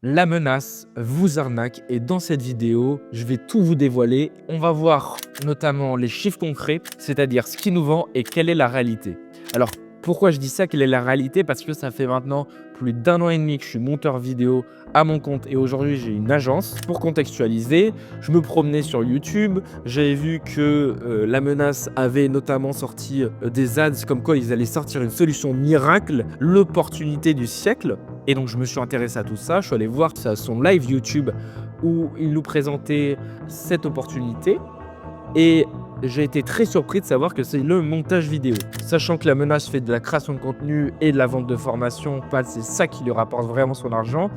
La menace vous arnaque et dans cette vidéo, je vais tout vous dévoiler. On va voir notamment les chiffres concrets, c'est-à-dire ce qui nous vend et quelle est la réalité. Alors, pourquoi je dis ça, quelle est la réalité? Parce que ça fait maintenant plus d'un an et demi que je suis monteur vidéo à mon compte et aujourd'hui j'ai une agence. Pour contextualiser, je me promenais sur YouTube, j'avais vu que la menace avait notamment sorti des ads comme quoi ils allaient sortir une solution miracle, l'opportunité du siècle. Et donc, je me suis intéressé à tout ça. Je suis allé voir son live YouTube où il nous présentait cette opportunité. Et j'ai été très surpris de savoir que c'est le montage vidéo. Sachant que la menace fait de la création de contenu et de la vente de formation, c'est ça qui lui rapporte vraiment son argent.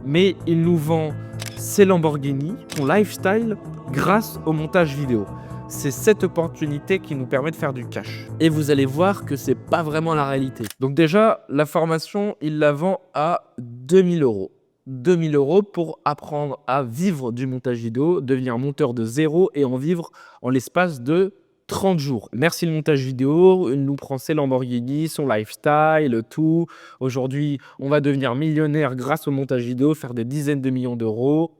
Mais il nous vend ses Lamborghini, son lifestyle, grâce au montage vidéo. C'est cette opportunité qui nous permet de faire du cash. Et vous allez voir que c'est pas vraiment la réalité. Donc déjà, la formation, il la vend à 2000 euros. 2000 euros pour apprendre à vivre du montage vidéo, devenir monteur de zéro et en vivre en l'espace de 30 jours. Merci le montage vidéo, il nous prend ses Lamborghini, son lifestyle, tout. Aujourd'hui, on va devenir millionnaire grâce au montage vidéo, faire des dizaines de millions d'euros.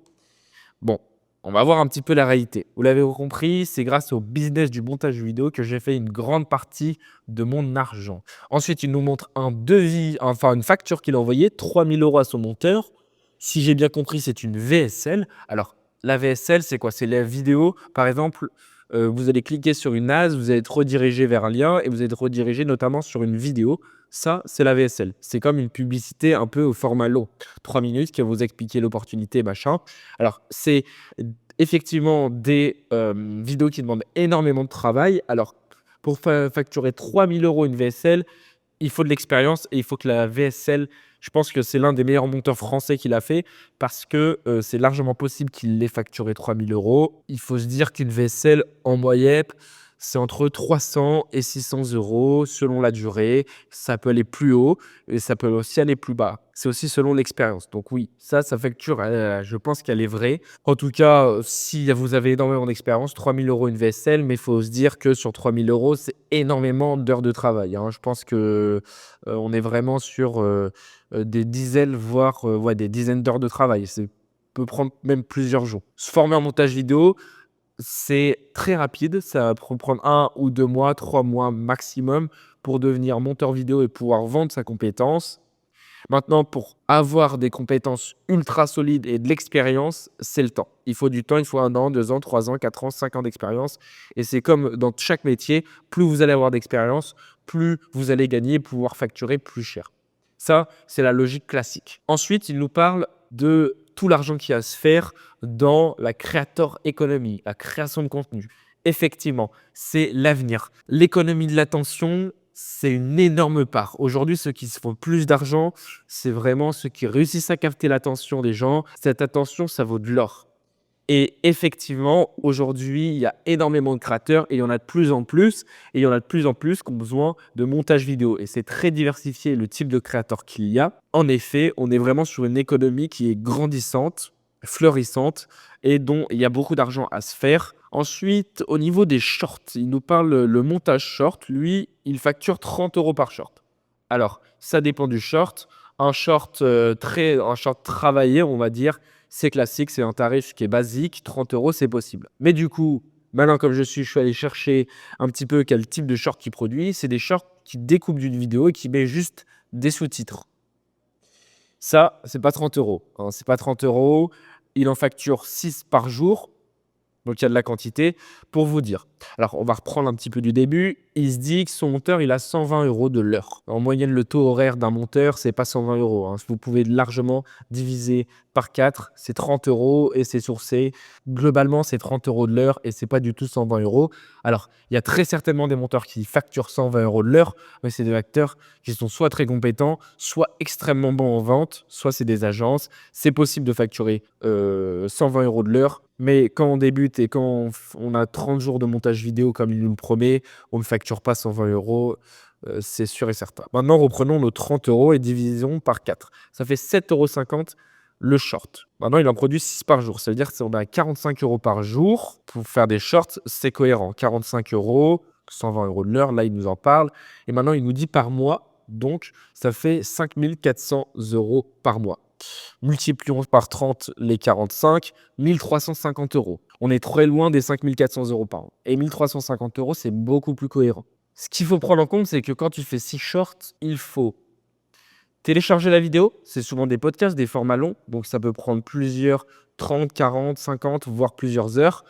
Bon, on va voir un petit peu la réalité. Vous l'avez compris, c'est grâce au business du montage vidéo que j'ai fait une grande partie de mon argent. Ensuite, il nous montre un devis, enfin une facture qu'il a envoyée, 3000 euros à son monteur. Si j'ai bien compris, c'est une VSL. Alors, la VSL, c'est quoi? C'est la vidéo, par exemple, vous allez cliquer sur une AS, vous allez être redirigé vers un lien et vous allez être redirigé notamment sur une vidéo. Ça, c'est la VSL. C'est comme une publicité un peu au format long. 3 minutes qui va vous expliquer l'opportunité, machin. Alors, c'est effectivement des vidéos qui demandent énormément de travail. Alors, pour facturer 3000 euros une VSL, il faut de l'expérience et il faut que la VSL, je pense que c'est l'un des meilleurs monteurs français qui l'a fait parce que c'est largement possible qu'il l'ait facturé 3000 euros. Il faut se dire qu'une VSL en moyenne, c'est entre 300 et 600 euros selon la durée. Ça peut aller plus haut et ça peut aussi aller plus bas. C'est aussi selon l'expérience. Donc oui, ça facture, je pense qu'elle est vraie. En tout cas, si vous avez énormément d'expérience, 3000 euros une VSL, mais il faut se dire que sur 3000 euros, c'est énormément d'heures de travail, hein. Je pense que on est vraiment sur des dizaines, voire ouais, des dizaines d'heures de travail. Ça peut prendre même plusieurs jours. Se former en montage vidéo, c'est très rapide, ça va prendre 1 ou 2 mois, 3 mois maximum pour devenir monteur vidéo et pouvoir vendre sa compétence. Maintenant, pour avoir des compétences ultra solides et de l'expérience, c'est le temps. Il faut du temps, il faut 1 an, 2 ans, 3 ans, 4 ans, 5 ans d'expérience et c'est comme dans chaque métier, plus vous allez avoir d'expérience, plus vous allez gagner et pouvoir facturer plus cher. Ça, c'est la logique classique. Ensuite, il nous parle de tout l'argent qu'il y a à se faire dans la creator economy, la création de contenu. Effectivement, c'est l'avenir. L'économie de l'attention, c'est une énorme part. Aujourd'hui, ceux qui se font plus d'argent, c'est vraiment ceux qui réussissent à capter l'attention des gens. Cette attention, ça vaut de l'or. Et effectivement, aujourd'hui, il y a énormément de créateurs et il y en a de plus en plus. Et il y en a de plus en plus qui ont besoin de montage vidéo. Et c'est très diversifié le type de créateur qu'il y a. En effet, on est vraiment sur une économie qui est grandissante, fleurissante et dont il y a beaucoup d'argent à se faire. Ensuite, au niveau des shorts, il nous parle le montage short. Lui, il facture 30 euros par short. Alors, ça dépend du short. Un short travaillé, on va dire, c'est classique, c'est un tarif qui est basique, 30 euros, c'est possible. Mais du coup, maintenant comme je suis allé chercher un petit peu quel type de short il produit. C'est des shorts qui découpent d'une vidéo et qui met juste des sous-titres. Ça, c'est pas 30 euros, hein, c'est pas 30 euros. Il en facture 6 par jour. Donc, il y a de la quantité pour vous dire. Alors, on va reprendre un petit peu du début. Il se dit que son monteur, il a 120 euros de l'heure. En moyenne, le taux horaire d'un monteur, c'est pas 120 euros, hein. Vous pouvez largement diviser par 4. C'est 30 euros et c'est sourcé. Globalement, c'est 30 euros de l'heure et c'est pas du tout 120 euros. Alors, il y a très certainement des monteurs qui facturent 120 euros de l'heure, mais c'est des acteurs qui sont soit très compétents, soit extrêmement bons en vente, soit c'est des agences. C'est possible de facturer 120 euros de l'heure. Mais quand on débute et quand on a 30 jours de montage vidéo comme il nous le promet, on ne facture pas 120 euros, c'est sûr et certain. Maintenant, reprenons nos 30 euros et divisons par 4. Ça fait 7,50 € le short. Maintenant, il en produit 6 par jour. Ça veut dire qu'on a 45 euros par jour. Pour faire des shorts, c'est cohérent. 45 euros, 120 euros de l'heure, là, il nous en parle. Et maintenant, il nous dit par mois. Donc, ça fait 5400 euros par mois. Multiplions par 30 les 45, 1350 euros. On est très loin des 5400 euros par an. Et 1350 euros, c'est beaucoup plus cohérent. Ce qu'il faut prendre en compte, c'est que quand tu fais 6 shorts, il faut télécharger la vidéo. C'est souvent des podcasts, des formats longs. Donc, ça peut prendre plusieurs 30, 40, 50, voire plusieurs heures.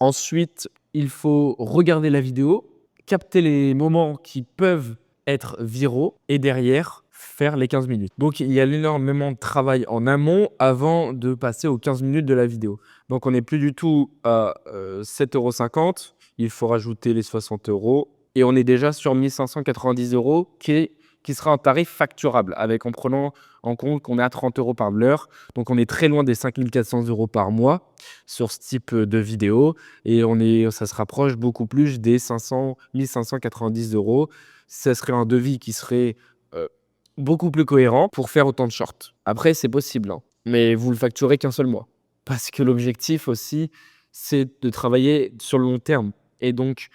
Ensuite, il faut regarder la vidéo, capter les moments qui peuvent être viraux et derrière, faire les 15 minutes. Donc, il y a énormément de travail en amont avant de passer aux 15 minutes de la vidéo. Donc, on n'est plus du tout à 7,50 €. Il faut rajouter les 60 € et on est déjà sur 1590 € qui sera un tarif facturable en prenant en compte qu'on est à 30 € par l'heure. Donc, on est très loin des 5400 € par mois sur ce type de vidéo et ça se rapproche beaucoup plus des 1590 €. Ça serait un devis qui serait beaucoup plus cohérent pour faire autant de shorts. Après, c'est possible, hein, mais vous le facturez qu'un seul mois. Parce que l'objectif aussi, c'est de travailler sur le long terme. Et donc,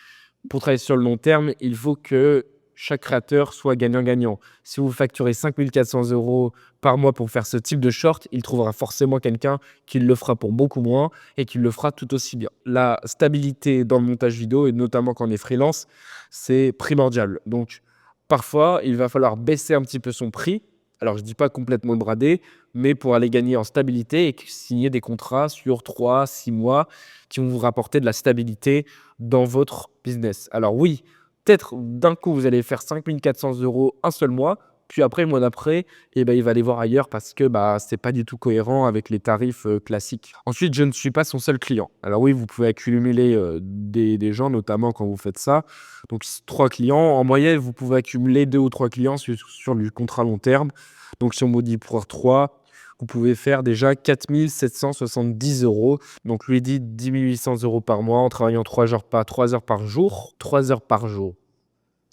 pour travailler sur le long terme, il faut que chaque créateur soit gagnant-gagnant. Si vous facturez 5400 € par mois pour faire ce type de short, il trouvera forcément quelqu'un qui le fera pour beaucoup moins et qui le fera tout aussi bien. La stabilité dans le montage vidéo, et notamment quand on est freelance, c'est primordial. Donc, parfois, il va falloir baisser un petit peu son prix. Alors, je ne dis pas complètement le brader, mais pour aller gagner en stabilité et signer des contrats sur 3, 6 mois qui vont vous rapporter de la stabilité dans votre business. Alors oui, peut-être d'un coup, vous allez faire 5400 € un seul mois, puis après, le mois d'après, il va aller voir ailleurs parce que ce n'est pas du tout cohérent avec les tarifs classiques. Ensuite, je ne suis pas son seul client. Alors oui, vous pouvez accumuler des gens, notamment quand vous faites ça. Donc 3 clients. En moyenne, vous pouvez accumuler 2 ou 3 clients sur du contrat long terme. Donc si on vous dit pour 3, vous pouvez faire déjà 4770 €. Donc lui dit 10 800 € par mois en travaillant 3 heures par jour. 3 heures par jour.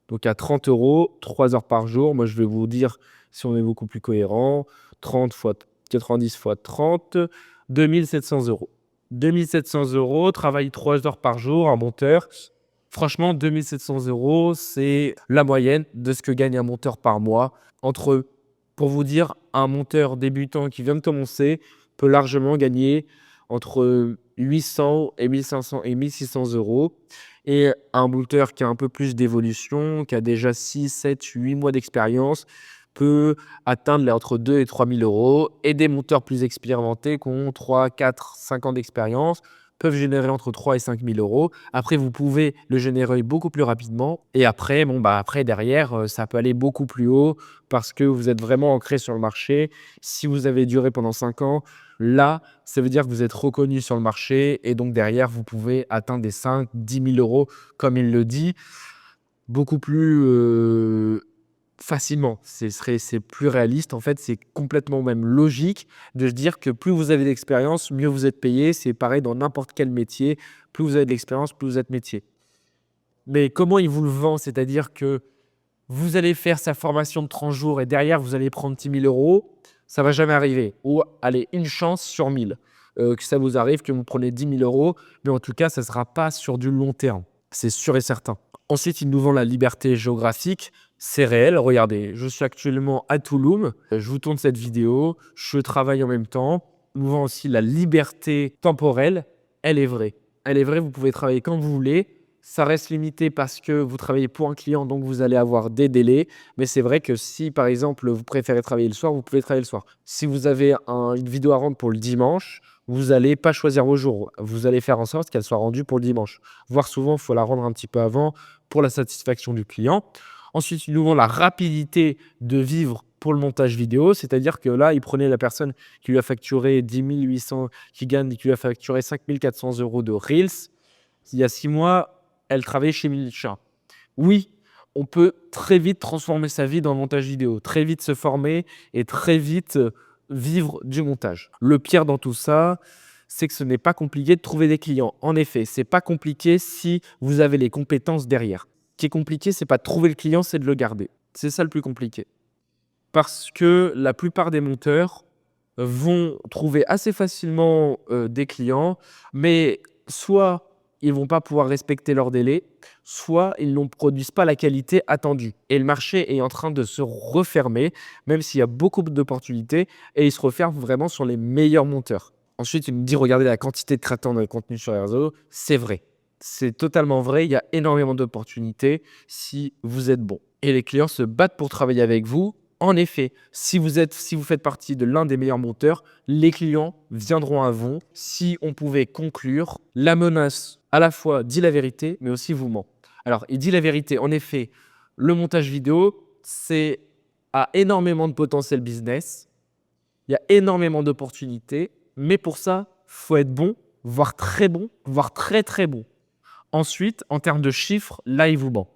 Donc à 30 €, 3 heures par jour. Moi, je vais vous dire si on est beaucoup plus cohérent. 30 fois 90 fois 30, 2700 €. 2700 €, travaille 3 heures par jour, un monteur. Franchement, 2700 €, c'est la moyenne de ce que gagne un monteur par mois. Pour vous dire, un monteur débutant qui vient de commencer peut largement gagner entre 800 et 1500 et 1600 €. Et un monteur qui a un peu plus d'évolution, qui a déjà 6, 7, 8 mois d'expérience, peut atteindre entre 2 et 3 000 €. Et des monteurs plus expérimentés qui ont 3, 4, 5 ans d'expérience peuvent générer entre 3 et 5 000 €. Après, vous pouvez le générer beaucoup plus rapidement. Et après, après derrière, ça peut aller beaucoup plus haut parce que vous êtes vraiment ancré sur le marché. Si vous avez duré pendant 5 ans, là, ça veut dire que vous êtes reconnu sur le marché et donc derrière, vous pouvez atteindre des 5 10 000 € comme il le dit, beaucoup plus facilement. C'est plus réaliste. En fait, c'est complètement même logique de se dire que plus vous avez d'expérience, mieux vous êtes payé. C'est pareil dans n'importe quel métier. Plus vous avez de l'expérience, plus vous êtes métier. Mais comment il vous le vend? C'est-à-dire que vous allez faire sa formation de 30 jours et derrière, vous allez prendre 10 000 €. Ça va jamais arriver. Ou allez, une chance sur 1000 que ça vous arrive, que vous prenez 10 000 €. Mais en tout cas, ça ne sera pas sur du long terme. C'est sûr et certain. Ensuite, il nous vend la liberté géographique. C'est réel. Regardez, je suis actuellement à Toulouse. Je vous tourne cette vidéo. Je travaille en même temps. Il nous vend aussi la liberté temporelle. Elle est vraie. Elle est vraie. Vous pouvez travailler quand vous voulez. Ça reste limité parce que vous travaillez pour un client, donc vous allez avoir des délais. Mais c'est vrai que si, par exemple, vous préférez travailler le soir, vous pouvez travailler le soir. Si vous avez une vidéo à rendre pour le dimanche, vous n'allez pas choisir vos jours. Vous allez faire en sorte qu'elle soit rendue pour le dimanche. Voire souvent, il faut la rendre un petit peu avant pour la satisfaction du client. Ensuite, nous avons la rapidité de vivre pour le montage vidéo. C'est-à-dire que là, il prenait la personne qui lui a facturé 10 800, qui lui a facturé 5 400 € de Reels. Il y a 6 mois, elle travaillait chez Milcha. Oui, on peut très vite transformer sa vie dans le montage vidéo, très vite se former et très vite vivre du montage. Le pire dans tout ça, c'est que ce n'est pas compliqué de trouver des clients. En effet, c'est pas compliqué si vous avez les compétences derrière. Ce qui est compliqué, c'est pas de trouver le client, c'est de le garder. C'est ça le plus compliqué. Parce que la plupart des monteurs vont trouver assez facilement des clients, mais soit ils vont pas pouvoir respecter leur délai, soit ils ne produisent pas la qualité attendue. Et le marché est en train de se refermer, même s'il y a beaucoup d'opportunités, et il se referme vraiment sur les meilleurs monteurs. Ensuite, il me dit, regardez la quantité de créateurs de contenu sur les réseaux. C'est vrai. C'est totalement vrai. Il y a énormément d'opportunités si vous êtes bon. Et les clients se battent pour travailler avec vous. En effet, si vous faites partie de l'un des meilleurs monteurs, les clients viendront à vous. Si on pouvait conclure, la menace à la fois dit la vérité, mais aussi vous ment. Alors, il dit la vérité. En effet, le montage vidéo, a énormément de potentiel business. Il y a énormément d'opportunités. Mais pour ça, il faut être bon, voire très bon, voire très très bon. Ensuite, en termes de chiffres, là, il vous ment.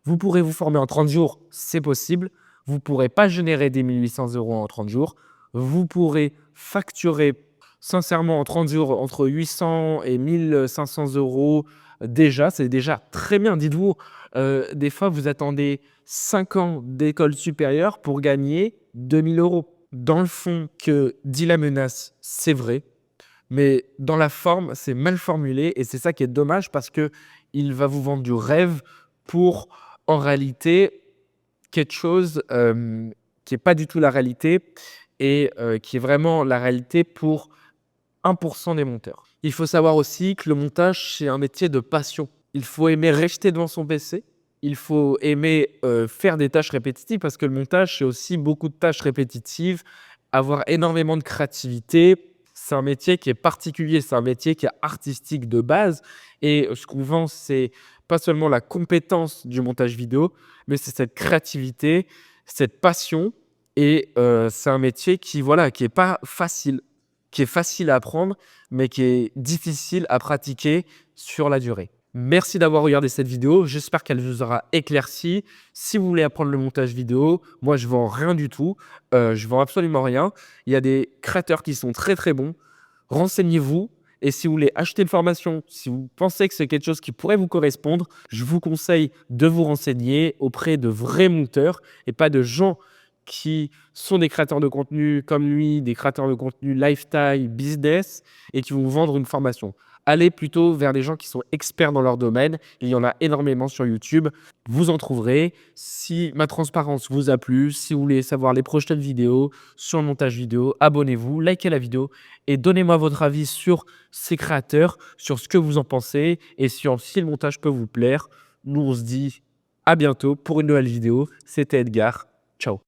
Vous pourrez vous former en 30 jours, c'est possible. Vous ne pourrez pas générer des 1 800 € en 30 jours. Vous pourrez facturer sincèrement en 30 jours entre 800 et 1 500 € déjà. C'est déjà très bien. Dites-vous, des fois, vous attendez 5 ans d'école supérieure pour gagner 2 000 €. Dans le fond, que dit la menace, c'est vrai. Mais dans la forme, c'est mal formulé et c'est ça qui est dommage parce qu'il va vous vendre du rêve pour, en réalité, quelque chose qui n'est pas du tout la réalité et qui est vraiment la réalité pour 1% des monteurs. Il faut savoir aussi que le montage, c'est un métier de passion. Il faut aimer rester devant son PC. Il faut aimer faire des tâches répétitives parce que le montage, c'est aussi beaucoup de tâches répétitives, avoir énormément de créativité. C'est un métier qui est particulier, c'est un métier qui est artistique de base. Et ce qu'on vend, c'est pas seulement la compétence du montage vidéo, mais c'est cette créativité, cette passion. Et c'est un métier qui est pas facile, qui est facile à apprendre, mais qui est difficile à pratiquer sur la durée. Merci d'avoir regardé cette vidéo. J'espère qu'elle vous aura éclairci. Si vous voulez apprendre le montage vidéo, moi, je vends rien du tout. Je vends absolument rien. Il y a des créateurs qui sont très, très bons. Renseignez-vous. Et si vous voulez acheter une formation, si vous pensez que c'est quelque chose qui pourrait vous correspondre, je vous conseille de vous renseigner auprès de vrais monteurs et pas de gens qui sont des créateurs de contenu comme lui, des créateurs de contenu lifestyle, business, et qui vont vous vendre une formation. Allez plutôt vers des gens qui sont experts dans leur domaine. Il y en a énormément sur YouTube. Vous en trouverez. Si ma transparence vous a plu, si vous voulez savoir les prochaines vidéos sur le montage vidéo, abonnez-vous, likez la vidéo et donnez-moi votre avis sur ces créateurs, sur ce que vous en pensez et sur si le montage peut vous plaire. Nous, on se dit à bientôt pour une nouvelle vidéo. C'était Edgar. Ciao.